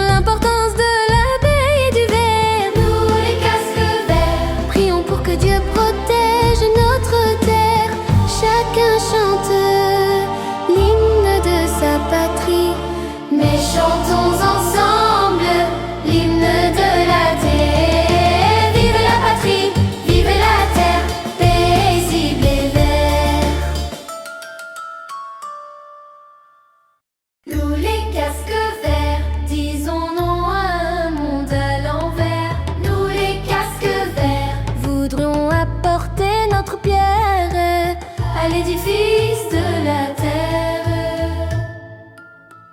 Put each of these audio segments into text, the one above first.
l'importance de l'abeille et du ver. Nous les casques verts, Prions pour que Dieu protège notre terre. Chacun chante l'hymne de sa patrie. mais chantons ensemble l'hymne de la terre. Vive la patrie, vive la terre, paisible et vert. Nous les casques verts, disons non à un monde à l'envers. Nous les casques verts, Voudrons apporter notre pierre à l'édifice de la terre.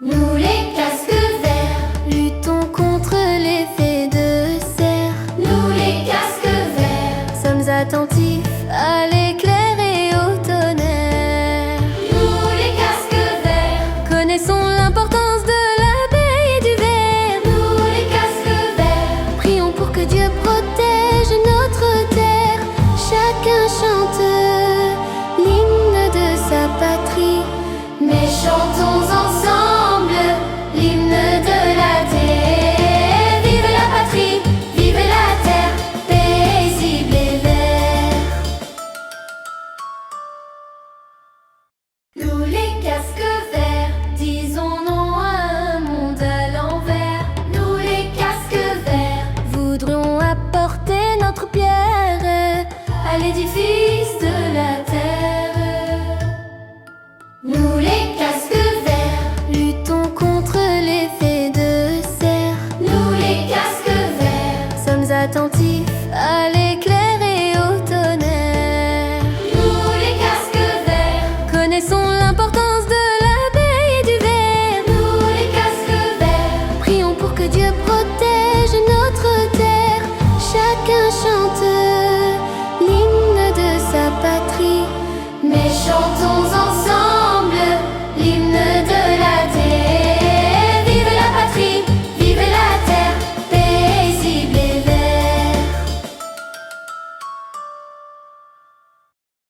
Nous les casques verts, luttons contre l'effet de serre. nous les casques verts, Sommes attentifs à l'éclair et au tonnerre. nous les casques verts, Connaissons l'importance de l'abeille et du ver. nous les casques verts, Prions pour que Dieu protège notre terre. Chacun chante l'hymne de sa patrie. mais chantons ensemble l'hymne de la terre. Vive la patrie, vive la terre, paisible et vert. Nous les casques verts, disons non à un monde à l'envers. Nous les casques verts, Voudrons apporter notre pierre à l'édifice de la terre. Nous les casques verts, luttons contre l'effet de serre. nous les casques verts, Sommes attentifs à l'éclair et au tonnerre. nous les casques verts, Connaissons l'importance de l'abeille et du ver. nous les casques verts, Prions pour que Dieu protège notre terre. Chacun chante l'hymne de sa patrie. mais chantons ensemble l'hymne de la terre. Vive la patrie, vive la terre, paisible et vert.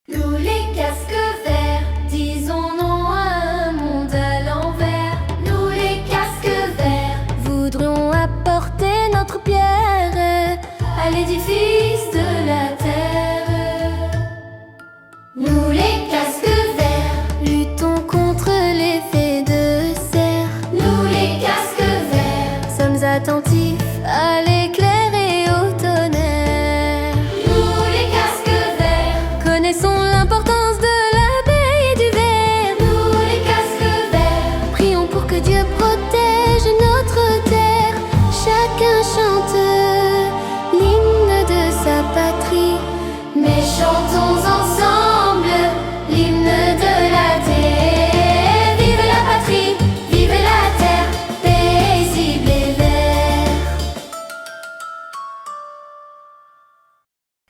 Nous les casques verts, disons non à un monde à l'envers. Nous les casques verts, Voudrons apporter notre pierre à l'édifice de la terre. Nous les casques verts, luttons contre l'effet de serre. nous les casques verts, Sommes attentifs à l'éclair et au tonnerre. nous les casques verts, Connaissons l'importance de l'abeille et du ver. nous les casques verts, Prions pour que Dieu protège notre terre. Chacun chante l'hymne de sa patrie. mais chantons ensemble l'hymne de la terre. Vive la patrie, vive la terre, paisible et vert.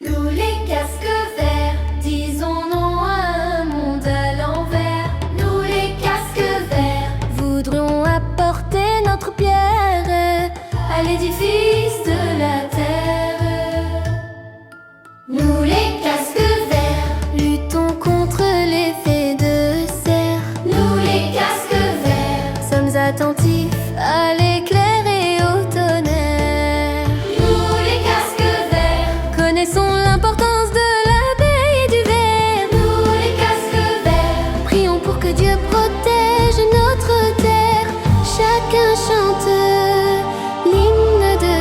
Nous les casques verts, disons non à un monde à l'envers. Nous les casques verts, Voudrons apporter notre pierre à l'édifice de la terre. Nous les casques verts, luttons contre l'effet de serre. nous les casques verts, Sommes attentifs à l'éclair et au tonnerre. nous les casques verts, Connaissons l'importance de l'abeille et du ver. nous les casques verts, Prions pour que Dieu protège notre terre. Chacun chante l'hymne de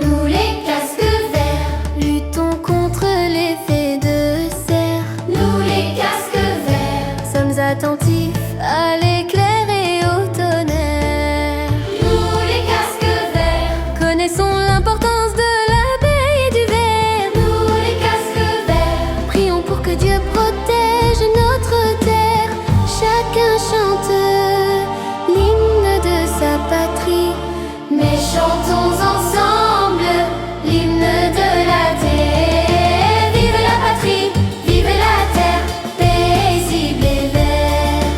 Nous les casques verts, luttons contre l'effet de serre. nous les casques verts, Sommes attentifs à l'éclair et au tonnerre. nous les casques verts, Connaissons l'importance de l'abeille et du ver. nous les casques verts, Prions pour que Dieu protège notre terre. Chacun chante l'hymne de sa patrie. mais chantons ensemble l'hymne de la terre. Vive la patrie, vive la terre, paisible et vert.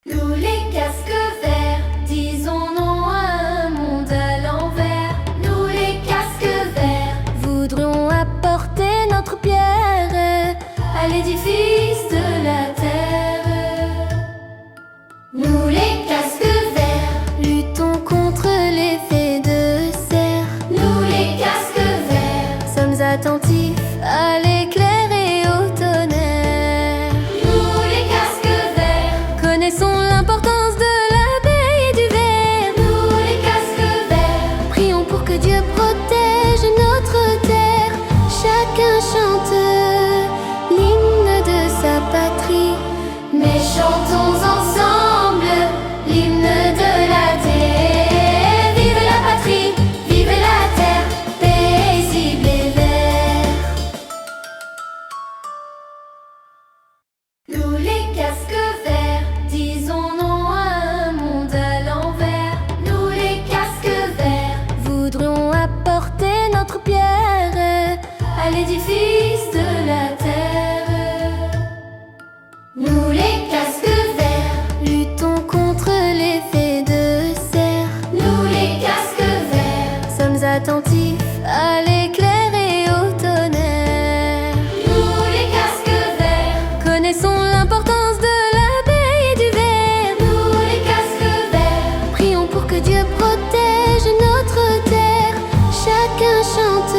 Nous les casques verts, disons non à un monde à l'envers. Nous les casques verts, Voudrions apporter notre pierre à l'édifice de la terre. Nous les casques verts, luttons contre l'effet de serre. nous les casques verts, Sommes attentifs à l'éclair et au tonnerre. nous les casques verts, Connaissons l'importance de l'abeille et du ver. nous les casques verts, Prions pour que Dieu protège notre terre. Chacun chante l'hymne de sa patrie. mais chantons ensemble l'hymne de la terre. Vive la patrie, vive la terre, paisible et vert. Nous les casques verts, disons non à un monde à l'envers. Nous les casques verts, Voudrions apporter notre pierre à l'édifice de la terre. Nous les casques verts, luttons contre l'effet de serre. nous les casques verts, Sommes attentifs à l'éclair et au tonnerre. nous les casques verts, Connaissons l'importance de l'abeille et du ver. nous les casques verts, Prions pour que Dieu protège notre terre. Chacun chante